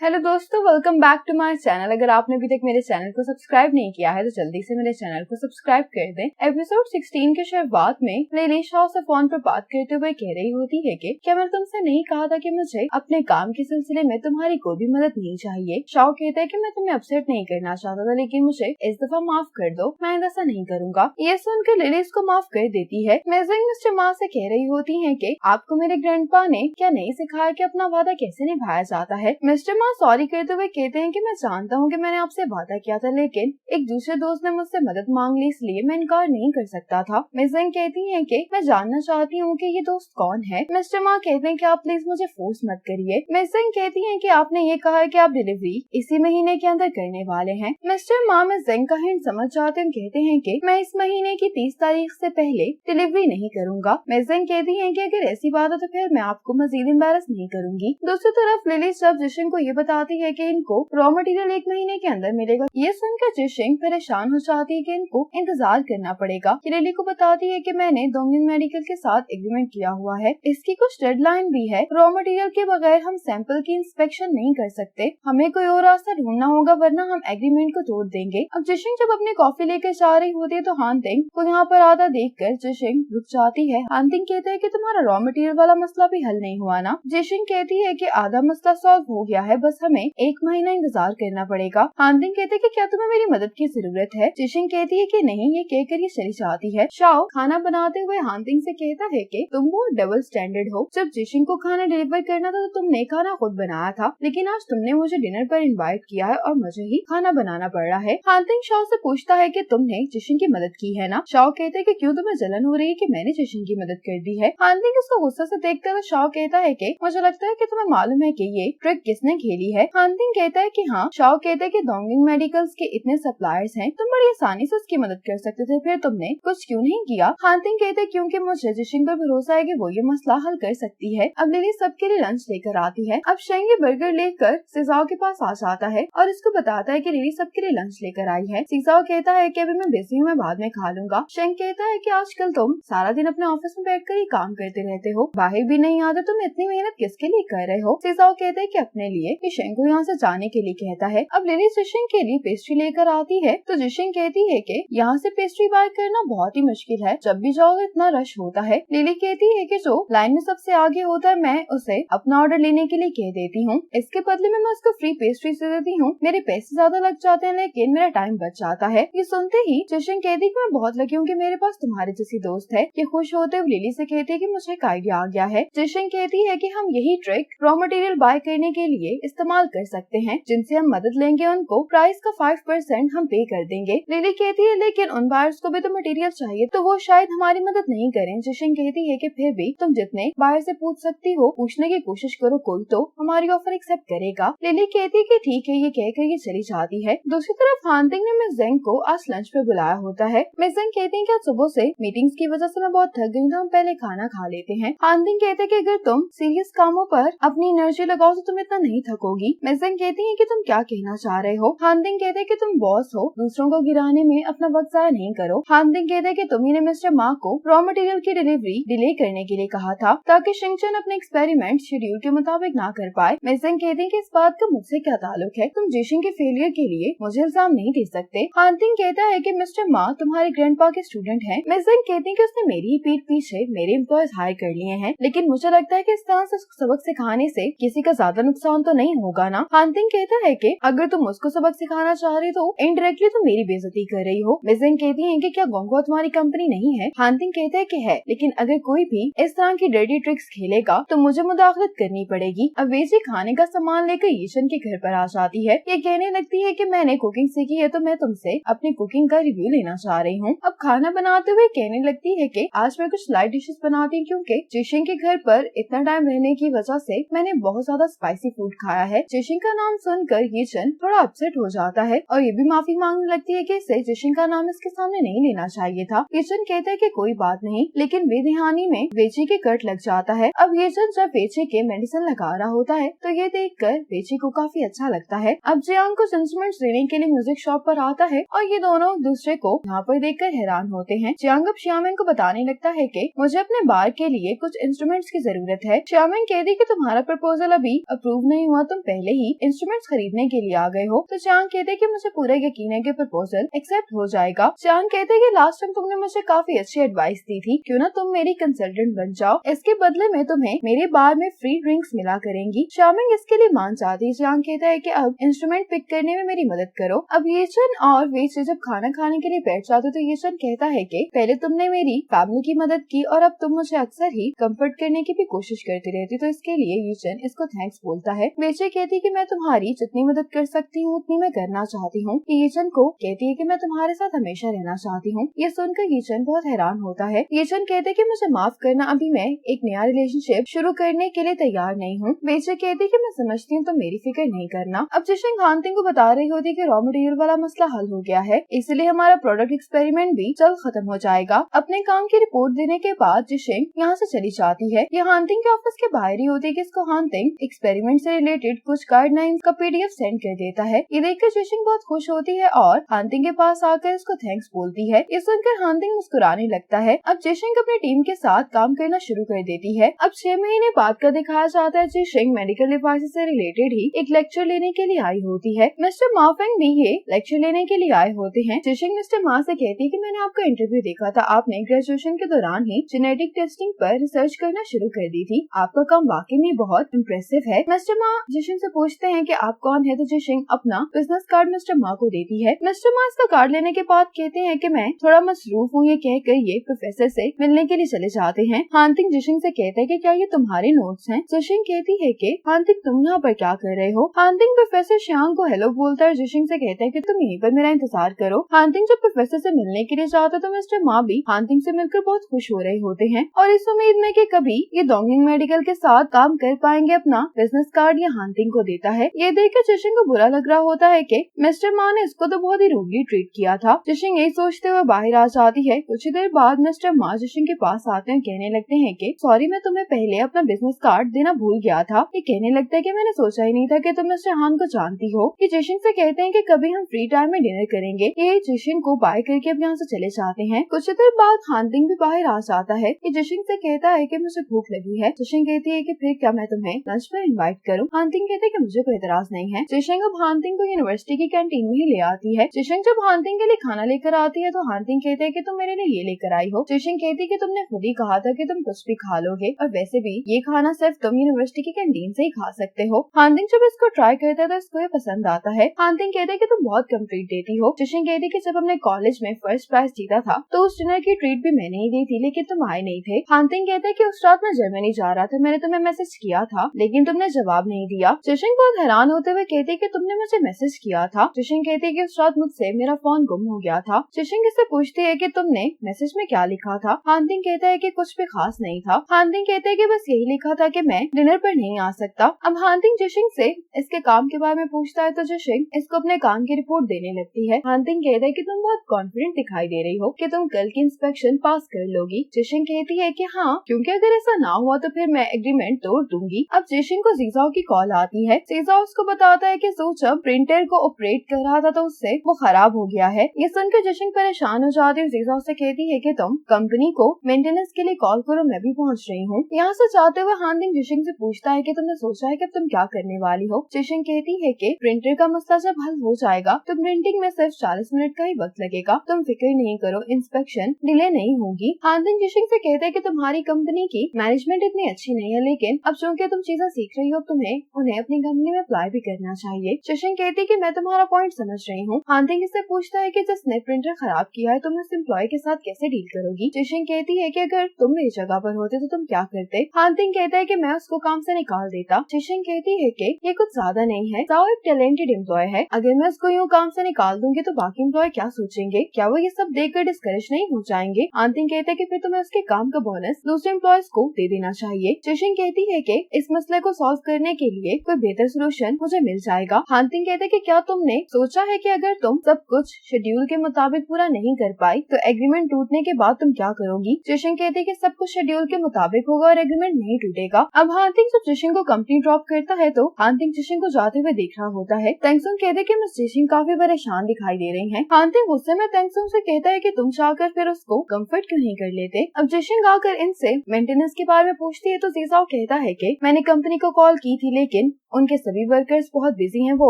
Hello दोस्तों, welcome back to my channel. अगर आपने अभी तक मेरे चैनल को सब्सक्राइब नहीं किया है तो जल्दी से मेरे चैनल को सब्सक्राइब कर दें। एपिसोड 16 के शुरुआत में लिली शाओ से फोन पर बात करते हुए कह रही होती है कि क्या मैंने तुमसे नहीं कहा था कि मुझे अपने काम के सिलसिले में तुम्हारी कोई भी मदद नहीं चाहिए। शाओ कहता है कि मैं तुम्हें अपसेट नहीं करना चाहता था, लेकिन मुझे इस दफा माफ कर दो, मैं ऐसा नहीं करूंगा। ये सुनकर लिली इसको माफ कर देती है। मेजिंग मिस्टर मा से कह रही होती है कि आपको मेरे ग्रैंडपा ने क्या नहीं सिखाया कि अपना वादा कैसे निभाया जाता है। मिस्टर मा सॉरी करते हुए कहते हैं कि मैं जानता हूँ कि मैंने आपसे वादा किया था, लेकिन एक दूसरे दोस्त ने मुझसे मदद मांग ली, इसलिए मैं इनकार नहीं कर सकता था। मिजिंग कहती है कि मैं जानना चाहती हूँ कि ये दोस्त कौन है। मिस्टर मा कहते हैं कि आप प्लीज मुझे फोर्स मत करिए। मिजिंग कहती है कि आपने ये कहा है कि आप डिलीवरी इसी महीने के अंदर करने वाले हैं। मिस्टर मा मिजिंग का हिंट समझ जाते हैं, कहते हैं कि मैं इस महीने की 30 तारीख से पहले डिलीवरी नहीं करूंगा। मिजिंग कहती है कि अगर ऐसी बात है तो फिर मैं आपको मजीद एम्बैरस नहीं करूंगी। दूसरी तरफ लिली जब जिशिंग को ये बताती है कि इनको रॉ मटेरियल 1 महीने के अंदर मिलेगा। ये सुनकर जिशिंग परेशान हो जाती है कि इनको इंतजार करना पड़ेगा। लिली को बताती है कि मैंने डोंगिंग मेडिकल के साथ एग्रीमेंट किया हुआ है, इसकी कुछ डेडलाइन भी है। रॉ मटेरियल के बगैर हम सैंपल की इंस्पेक्शन नहीं कर सकते, हमें कोई और रास्ता ढूंढना होगा वरना हम एग्रीमेंट को तोड़ देंगे। अब जिशिंग जब अपनी कॉफी लेकर जा रही होती है तो हानतिंग को यहाँ पर आधा देखकर जिशिंग रुक जाती है। हानतिंग कहता है कि तुम्हारा रॉ मटेरियल वाला मसला भी हल नहीं हुआ ना। जिशिंग कहती है कि आधा मसला सॉल्व हो गया है, बस हमें 1 महीना इंतजार करना पड़ेगा। हानतिंग कहते हैं कि क्या तुम्हें मेरी मदद की जरूरत है। जिशिंग कहती है कि नहीं, ये कहकर ये चली जाती है। शाओ खाना बनाते हुए हानतिंग से कहता है कि तुम बहुत डबल स्टैंडर्ड हो। जब जिशिंग को खाना डिलीवर करना था तो तुमने खाना खुद बनाया था, लेकिन आज तुमने मुझे डिनर पर इनवाइट किया है और मुझे ही खाना बनाना पड़ रहा है। हानतिंग शाओ से पूछता है कि तुमने जिशिंग की मदद की है ना। शाओ कहते हैं कि क्यों तुम्हें जलन हो रही है कि मैंने जिशिंग की मदद कर दी है। हानतिंग उसको गुस्सा से देखता है तो शाओ कहता है कि मुझे लगता है कि तुम्हें मालूम है कि ये ट्रिक किसने खेली है। हानतिंग कहता है कि हाँ। शाओ कहता है कि डोंगिंग मेडिकल्स के इतने सप्लायर्स हैं, तुम बड़ी आसानी से उसकी मदद कर सकते थे, फिर तुमने कुछ क्यों नहीं किया। हानतिंग कहते हैं क्योंकि मुझे जिशिंग पर भरोसा है कि वो ये मसला हल कर सकती है। अब लिली सबके लिए लंच लेकर आती है। अब शेंग ये बर्गर लेकर सीजाओ के पास आ जाता है और इसको बताता है कि लिली सबके लिए लंच लेकर आई है। सीजाओ कहता है कि अभी मैं बिजी हूँ, मैं बाद में खा लूंगा। शेंग कहता है कि आजकल तुम सारा दिन अपने ऑफिस में बैठकर ही काम करते रहते हो, बाहर भी नहीं आते, तुम इतनी मेहनत किसके लिए कर रहे हो। सीजाओ कहते हैं कि अपने लिए। शेंग को यहाँ से जाने के लिए कहता है। अब लिली जिशिंग के लिए पेस्ट्री लेकर आती है तो जिशिंग कहती है कि यहाँ से पेस्ट्री बाय करना बहुत ही मुश्किल है, जब भी जाओ इतना रश होता है। लिली कहती है कि जो लाइन में सबसे आगे होता है मैं उसे अपना ऑर्डर लेने के लिए कह देती हूँ, इसके बदले में मैं उसको फ्री पेस्ट्री दे देती हूँ। मेरे पैसे ज्यादा लग जाते हैं लेकिन मेरा टाइम बच जाता है। ये सुनते ही जिशिंग कहती है कि मैं बहुत लकी हूँ कि मेरे पास तुम्हारी जैसी दोस्त है। ये खुश होते हुए लिली से कहती है कि मुझे एक आइडिया आ गया है। जिशिंग कहती है कि हम यही ट्रिक रॉ मटेरियल बाय करने के लिए इस्तेमाल कर सकते हैं, जिनसे हम मदद लेंगे उनको प्राइस का 5% हम पे कर देंगे। लिली कहती है लेकिन उन बायर्स को भी तो मटेरियल चाहिए, तो वो शायद हमारी मदद नहीं करें। जिशिंग कहती है कि फिर भी तुम जितने बायर से पूछ सकती हो पूछने की कोशिश करो, कोई तो हमारी ऑफर एक्सेप्ट करेगा। लिली कहती है कि ठीक है, ये कहकर ये चली जाती है। दूसरी तरफ हानतिंग ने मिस जेंग को आज लंच पे बुलाया होता है। मिस जेंग कहती है कि आज सुबह से मीटिंग्स की वजह से मैं बहुत थक गई हूँ, तो हम पहले खाना खा लेते हैं। हानतिंग कहते हैं कि अगर तुम सीरियस कामों पर अपनी एनर्जी लगाओ तो तुम इतना नहीं थकोगी। मिस जेंग कहती है कि तुम क्या कहना चाह रहे हो। हानतिंग कहते हैं कि तुम बॉस हो, दूसरों को गिराने में अपना वक्त जाया नहीं करो। हानतिंग कहते हैं कि तुम ही ने मिस्टर मा को रॉ मटेरियल की डिलीवरी डिले करने के लिए कहा था ताकि शिंगचन अपने एक्सपेरिमेंट शेड्यूल के मुताबिक ना कर पाए। मिस जेंग कहती है कि इस बात का मुझसे क्या ताल्लुक है, तुम जिशिंग के फेलियर के लिए मुझे इल्जाम नहीं दे सकते। हानतिंग कहता है कि मिस्टर मा तुम्हारे ग्रैंडपा के स्टूडेंट हैं। मिस जेंग कहती है कि उसने मेरी ही पीठ पीछे मेरे एम्प्लॉयज हायर कर लिए हैं, लेकिन मुझे लगता है कि इस तरह से सबक सिखाने से किसी का ज्यादा नुकसान तो नहीं होगा ना। हानतिंग कहता है कि अगर तुम उसको सबक सिखाना चाह रही तो इनडायरेक्टली तुम मेरी बेइज्जती कर रही हो। मिस जेंग कहती है कि क्या गोंगो तुम्हारी कंपनी नहीं है। हानतिंग कहता है कि है, लेकिन अगर कोई भी इस तरह की डर्टी ट्रिक्स खेलेगा तो मुझे मुदाखलत करनी पड़ेगी। अब वेजी खाने का सामान लेकर यीशन के घर पर आ जाती है। ये कहने लगती है कि मैंने कुकिंग सीखी है तो मैं तुमसे अपनी कुकिंग का रिव्यू लेना चाह रही हूँ। अब खाना बनाते हुए कहने लगती है कि आज मैं कुछ लाइट डिशेस बनाती हूँ, क्योंकि जिशिंग के घर पर इतना टाइम रहने की वजह से मैंने बहुत ज्यादा स्पाइसी फूड खाया है। जिशिंग का नाम सुनकर यीशन थोड़ा अपसेट हो जाता है और ये भी माफी मांगने लगती है कि इसे जिशिंग का नाम इसके सामने नहीं लेना चाहिए था। यीशन कहता है कि कोई बात नहीं, लेकिन बेध्यानी में वेची के कट लग जाता है। अब यीशन जब वेची के मेडिसिन लगा रहा होता है तो ये देखकर वेची को काफी अच्छा लगता है। अब जियांग कुछ इंस्ट्रूमेंट्स लेने के लिए म्यूजिक शॉप पर आता है और ये दोनों दूसरे को यहाँ पर देखकर हैरान होते हैं। जियांग अब श्यामिंग को बताने लगता है कि मुझे अपने बार के लिए कुछ इंस्ट्रूमेंट्स की जरूरत है। श्यामिंग कहती कि तुम्हारा प्रपोजल अभी अप्रूव नहीं हुआ, तुम तुम पहले ही इंस्ट्रूमेंट्स खरीदने के लिए आ गए हो। तो चांग कहते हैं कि मुझे पूरा यकीन है कि प्रपोजल एक्सेप्ट हो जाएगा। चांग कहते हैं कि लास्ट टाइम तुमने मुझे काफी अच्छी एडवाइस दी थी, क्यों ना तुम मेरी कंसल्टेंट बन जाओ, इसके बदले में तुम्हें मेरे बार में फ्री ड्रिंक्स मिला करेंगी। चामिंग इसके लिए मान जाती है। चांग कहता है कि अब इंस्ट्रूमेंट पिक करने में मेरी मदद करो। अब येचन और वेचे जब खाना खाने के लिए बैठ जाते तो येचन कहता है कि पहले तुमने मेरी फैमिली की मदद की और अब तुम मुझे अक्सर ही कंफर्ट करने की भी कोशिश करती रहती, तो इसके लिए येचन इसको थैंक्स बोलता है। वेचे कहती है कि मैं तुम्हारी जितनी मदद कर सकती हूँ उतनी मैं करना चाहती हूँ। येचन को कहती है कि मैं तुम्हारे साथ हमेशा रहना चाहती हूँ। ये सुनकर येचन बहुत हैरान होता है। येचन कहते कि मुझे माफ करना, अभी मैं एक नया रिलेशनशिप शुरू करने के लिए तैयार नहीं हूँ। वेचे कहती कि मैं समझती हूँ, तो मेरी फिक्र नहीं करना। अब जिशिंग हानतिंग को बता रही होती कि रॉ मटेरियल वाला मसला हल हो गया है, इसलिए हमारा प्रोडक्ट एक्सपेरिमेंट भी जल्द खत्म हो जाएगा। अपने काम की रिपोर्ट देने के बाद जिशिंग यहाँ से चली जाती है। ये हानतिंग के ऑफिस के बाहर ही होती है कि इसको हानतिंग एक्सपेरिमेंट से रिलेटेड कुछ गाइडलाइंस का PDF सेंड कर देता है। ये देखकर जिशिंग बहुत खुश होती है और हानतिंग के पास आकर इसको थैंक्स बोलती है। ये सुनकर हानतिंग मुस्कुराने लगता है। अब जिशिंग अपनी टीम के साथ काम करना शुरू कर देती है। अब 6 महीने बाद का दिखाया जाता है। जिशिंग मेडिकल डिवाइसेस से रिलेटेड ही एक लेक्चर लेने के लिए आई होती है। मिस्टर माफेंग भी ये लेक्चर लेने के लिए आए होते हैं। जिशिंग मिस्टर मा से कहती है कि मैंने आपका इंटरव्यू देखा था, आपने ग्रेजुएशन के दौरान ही जेनेटिक टेस्टिंग पर रिसर्च करना शुरू कर दी थी, आपका काम वाकई में बहुत इम्प्रेसिव है। मिस्टर मा जिशिंग से पूछते हैं कि आप कौन है, तो जिशिंग अपना बिजनेस कार्ड मिस्टर मा को देती है। मिस्टर मा इसका कार्ड लेने के बाद कहते हैं कि मैं थोड़ा मसरूफ हूँ, ये कहकर ये प्रोफेसर से मिलने के लिए चले जाते हैं। हानतिंग जिशिंग से कहते हैं कि क्या ये तुम्हारे नोट्स हैं? जिशिंग कहती है कि हानतिंग तुम यहाँ पर क्या कर रहे हो? हानतिंग प्रोफेसर शियांग को हेलो बोलता है। जिशिंग से कहता है कि तुम यहीं पर मेरा इंतजार करो। हानतिंग जब प्रोफेसर से मिलने के लिए जाता तो मिस्टर मा भी हानतिंग से मिलकर बहुत खुश हो रहे होते हैं और इस उम्मीद में कि कभी ये डोंगलिंग मेडिकल के साथ काम कर पाएंगे। अपना बिजनेस कार्ड ये हानतिंग को देता है। ये देखकर जिशिंग को बुरा लग रहा होता है कि मिस्टर मा ने इसको तो बहुत ही रूडली ट्रीट किया था। जिशिंग यही सोचते हुए बाहर आ जाती है। कुछ ही देर बाद मिस्टर मा जिशिंग के पास आते हैं, कहने लगते हैं कि सॉरी, मैं तुम्हें पहले अपना बिजनेस कार्ड देना भूल गया था। ये कहने लगता है कि मैंने सोचा ही नहीं था कि तुम मिस्टर हान को जानती हो। ये जिशिंग से कहते हैं कि कभी हम फ्री टाइम में डिनर करेंगे। ये जिशिंग को बाय करके अब यहाँ से चले जाते हैं। कुछ देर बाद हानतिंग भी बाहर आ जाता है। ये जिशिंग से कहता है कि मुझे भूख लगी है। जिशिंग कहती है कि फिर क्या मैं तुम्हें लंच पर इनवाइट करूँ? हानतिंग कहते हैं कि मुझे कोई एतराज नहीं है। जिशिंग अब हानतिंग को यूनिवर्सिटी की कैंटीन में ही ले आती है। जिशिंग जब हानतिंग के लिए खाना लेकर आती है तो हानतिंग कहते हैं कि तुम मेरे लिए ये लेकर आई हो। जिशिंग कहती है कि तुमने खुद ही कहा था कि तुम कुछ भी खा लोगे, और वैसे भी ये खाना सिर्फ तुम यूनिवर्सिटी की कैंटीन से ही खा सकते हो। हानतिंग जब इसको ट्राई करता है तो इसको ये पसंद आता है। हानतिंग कहते हैं कि तुम बहुत कम ट्रीट देती हो। जिशिंग कहती है कि जब हमने कॉलेज में फर्स्ट प्राइज जीता था तो उस डिनर की ट्रीट भी मैंने ही दी थी, लेकिन तुम आए नहीं थे। हानतिंग कहते हैं कि उस रात मैं जर्मनी जा रहा था, मैंने तुम्हें मैसेज किया था लेकिन तुमने जवाब नहीं दिया। जिशिंग बहुत हैरान होते हुए कहती है कि तुमने मुझे मैसेज किया था। जिशिंग कहती है कि उस रात मुझसे मेरा फोन गुम हो गया था। जिशिंग इससे पूछती है कि तुमने मैसेज में क्या लिखा था? हानतिंग कहता है कि कुछ भी खास नहीं था। हानतिंग कहते हैं कि बस यही लिखा था कि मैं डिनर पर नहीं आ सकता। अब हानतिंग जिशिंग से इसके काम के बारे में पूछता है तो जिशिंग इसको अपने काम की रिपोर्ट देने लगती है। हानतिंग कहता है कि तुम बहुत कॉन्फिडेंट दिखाई दे रही हो कि तुम कल की इंस्पेक्शन पास कर लोगी। जिशिंग कहती है कि हाँ, क्योंकि अगर ऐसा ना हुआ तो फिर मैं एग्रीमेंट तोड़ दूंगी। अब जिशिंग को जीजाओ की कॉल आती है। जीजाओ उसको बताता है कि सो जब प्रिंटर को ऑपरेट कर रहा था तो उससे वो खराब हो गया है। ये सुनकर जिशिंग परेशान हो जाती है। जीजाओ से कहती है कि तुम कंपनी को मेंटेनेंस के लिए कॉल करो, मैं भी पहुंच रही हूँ। यहाँ से जाते हुए हानतिंग जिशिंग से पूछता है कि तुमने सोचा है कि तुम क्या करने वाली हो? जिशिंग कहती है कि प्रिंटर का मसला जब हल हो जाएगा तो प्रिंटिंग में सिर्फ 40 मिनट का ही वक्त लगेगा, तुम फिक्र नहीं करो, इंस्पेक्शन डिले नहीं होगी। हानतिंग जिशिंग से कहते हैं कि तुम्हारी कंपनी की मैनेजमेंट इतनी अच्छी नहीं है, लेकिन अब चूँकि तुम चीजें सीख रही हो तुम्हें उन्हें अपनी कंपनी में अप्लाई भी करना चाहिए। जिशिंग कहती है कि मैं तुम्हारा पॉइंट समझ रही हूँ। हानतिंग इससे पूछता है कि जिसने प्रिंटर खराब किया है तुम उस एम्प्लॉय के साथ कैसे डील करोगी? जिशिंग कहती है कि अगर तुम मेरी जगह पर होते तो तुम क्या करते? हानतिंग कहता है कि मैं उसको काम से निकाल देता। जिशिंग कहती है कि ये कुछ ज्यादा नहीं है, जाओ एक टैलेंटेड एम्प्लॉय है, अगर मैं उसको यूँ काम से निकाल दूंगी तो बाकी एम्प्लॉय क्या सोचेंगे? क्या वो ये सब देखकर डिस्करेज नहीं हो जाएंगे? हानतिंग कहते हैं कि फिर तुम्हें उसके काम का बोनस दूसरे एम्प्लॉयज को दे देना चाहिए। जिशिंग कहती है कि इस मसले को सॉल्व करने के लिए कोई बेहतर सोल्यूशन मुझे मिल जाएगा। हानतिंग कहते हैं कि क्या तुमने सोचा है कि अगर तुम सब कुछ शेड्यूल के मुताबिक पूरा नहीं कर पाई तो एग्रीमेंट टूटने के बाद तुम क्या करोगी? जिशिंग कहती है कि सब कुछ शेड्यूल के मुताबिक होगा और एग्रीमेंट नहीं टूटेगा। अब हानतिंग जब जिशिंग को कंपनी ड्रॉप करता है तो हानतिंग जिशिंग को जाते हुए देख रहा होता है। तेंगसुंग कहते हैं कि मिस जिशिंग काफी परेशान दिखाई दे रही हैं। हानतिंग गुस्से में तेंगसुंग से कहता है कि तुम चाहकर फिर उसको कंफर्ट क्यों नहीं कर लेते? अब जिशिंग आकर इनसे मेंटेनेंस के बारे में पूछती है तो जीजाओ कहता है कि मैंने कंपनी को कॉल की थी लेकिन लेकिन उनके सभी वर्कर्स बहुत बिजी हैं, वो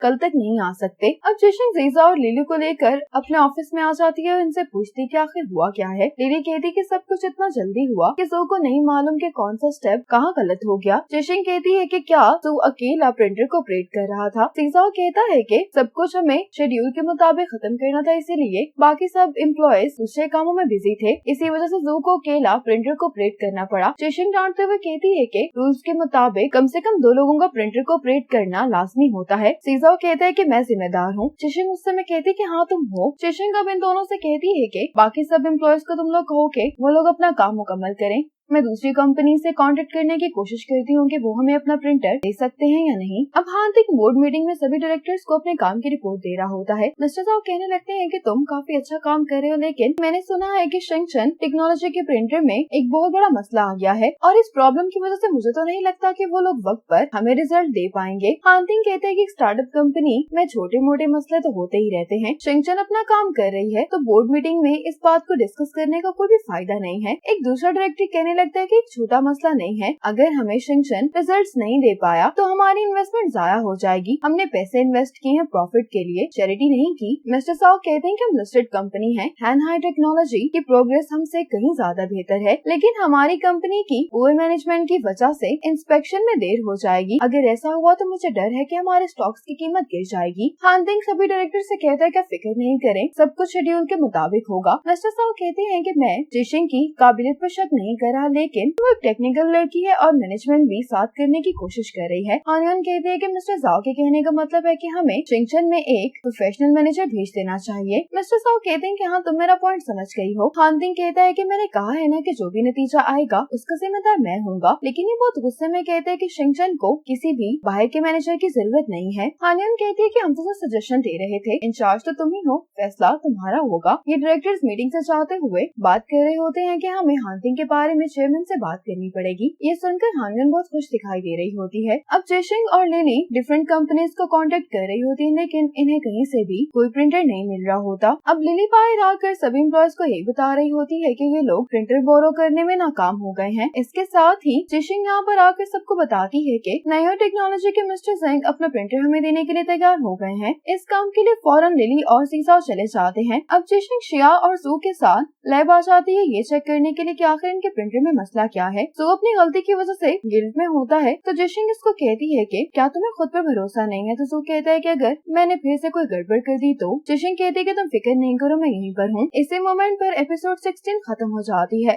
कल तक नहीं आ सकते। अब जिशिंग जीजा और लिली को लेकर अपने ऑफिस में आ जाती है और इनसे पूछती कि आखिर हुआ क्या है। लिली कहती कि सब कुछ इतना जल्दी हुआ कि सू को नहीं मालूम कि कौन सा स्टेप कहाँ गलत हो गया। जिशिंग कहती है कि क्या सू अकेला प्रिंटर को ऑपरेट कर रहा था। जीजा कहता है कि सब कुछ हमें शेड्यूल के मुताबिक खत्म करना था, इसीलिए बाकी सब एम्प्लॉयज दूसरे कामों में बिजी थे, इसी वजह से सू को अकेला प्रिंटर को ऑपरेट करना पड़ा। जिशिंग डांटते हुए कहती है कि रूल्स के मुताबिक कम से कम 2 लोगों का प्रिंटर को ऑपरेट करना लाजमी होता है। सीज़ाओ कहता है कि मैं जिम्मेदार हूँ। जिशिंग उस समय कहती है कि हाँ तुम हो। जिशिंग अब इन दोनों से कहती है कि बाकी सब एम्प्लॉयज को तुम लोग कहो कि वो लोग अपना काम मुकम्मल करें। मैं दूसरी कंपनी से कांटेक्ट करने की कोशिश करती हूँ कि वो हमें अपना प्रिंटर दे सकते हैं या नहीं। अब हार्दिक बोर्ड मीटिंग में सभी डायरेक्टर्स को अपने काम की रिपोर्ट दे रहा होता है। मिस्टर साहब कहने लगते हैं कि तुम काफी अच्छा काम कर रहे हो, लेकिन मैंने सुना है कि शेंगशन टेक्नोलॉजी के प्रिंटर में एक बहुत बड़ा मसला आ गया है और इस प्रॉब्लम की वजह से मुझे तो नहीं लगता कि वो लोग वक्त पर हमें रिजल्ट दे पाएंगे। हार्दिक कहते हैं कि स्टार्टअप कंपनी में छोटे मोटे मसले तो होते ही रहते हैं। शेंगशन अपना काम कर रही है तो बोर्ड मीटिंग में इस बात को डिस्कस करने का कोई भी फायदा नहीं है। एक दूसरा डायरेक्टर कहने लगता है कि एक छोटा मसला नहीं है, अगर हमें शेंगशन रिजल्ट्स नहीं दे पाया तो हमारी इन्वेस्टमेंट जाया हो जाएगी। हमने पैसे इन्वेस्ट किए हैं प्रॉफिट के लिए, चैरिटी नहीं की। मिस्टर साओ कहते हैं कि हम लिस्टेड कंपनी है, हैनहाई टेक्नोलॉजी की प्रोग्रेस हमसे कहीं ज्यादा बेहतर है, लेकिन हमारी कंपनी की पुअर मैनेजमेंट की वजह से इंस्पेक्शन में देर हो जाएगी। अगर ऐसा हुआ तो मुझे डर है कि हमारे स्टॉक्स की कीमत गिर जाएगी। हार्दिक सभी डायरेक्टर से कहता है कि फिक्र नहीं करें, सब कुछ शेड्यूल के मुताबिक होगा। मिस्टर साओ कहते हैं कि मैं जिशिंग की काबिलियत पर शक नहीं कर रहा, लेकिन वो टेक्निकल लड़की है और मैनेजमेंट भी साथ करने की कोशिश कर रही है। हानियन कहते हैं कि मिस्टर जाओ के कहने का मतलब है कि हमें शेंगशन में एक प्रोफेशनल मैनेजर भेज देना चाहिए। मिस्टर साओ कहते हैं कि हाँ तुम मेरा पॉइंट समझ गई हो। हार्दिक कहता है कि मैंने कहा है ना कि जो भी नतीजा आएगा उसका जिम्मेदार मैं हूँगा, लेकिन ये बहुत गुस्से में कहते हैं कि शेंगशन को किसी भी बाहर के मैनेजर की जरूरत नहीं है। हानियन कहती है कि हम तो सजेशन दे रहे थे, इंचार्ज तो तुम ही हो, फैसला तुम्हारा होगा। ये डायरेक्टर्स मीटिंग से जाते हुए बात कर रहे होते हैं कि हमें हार्दिक के बारे में चेयरमैन से बात करनी पड़ेगी। ये सुनकर हानियन बहुत खुश दिखाई दे रही होती है। अब जिशिंग और लिली डिफरेंट कंपनीज को कांटेक्ट कर रही होती है, लेकिन इन्हें कहीं से भी कोई प्रिंटर नहीं मिल रहा होता। अब लिली बाहर आकर सभी एम्प्लॉयज को यही बता रही होती है कि ये लोग प्रिंटर बोरो करने में नाकाम हो गए हैं। इसके साथ ही जिशिंग यहाँ पर आकर सबको बताती है कि नई टेक्नोलॉजी के मिस्टर जेंग अपना प्रिंटर हमें देने के लिए तैयार हो गए हैं। इस काम के लिए फौरन लिली और सीसा चले जाते हैं। अब जिशिंग शिया और सू के साथ लैब आ जाती है ये चेक करने के लिए कि आखिर इनके प्रिंटर में मसला क्या है। सू अपनी गलती की वजह से गिल्ट में होता है तो जिशिंग इसको कहती है कि क्या तुम्हें खुद पर भरोसा नहीं है। तो सू कहता है कि अगर मैंने फिर से कोई गड़बड़ कर दी तो। जिशिंग कहती है कि तुम फिक्र नहीं करो, मैं यहीं पर हूँ। इसी मोमेंट पर एपिसोड 16 खत्म हो जाती है।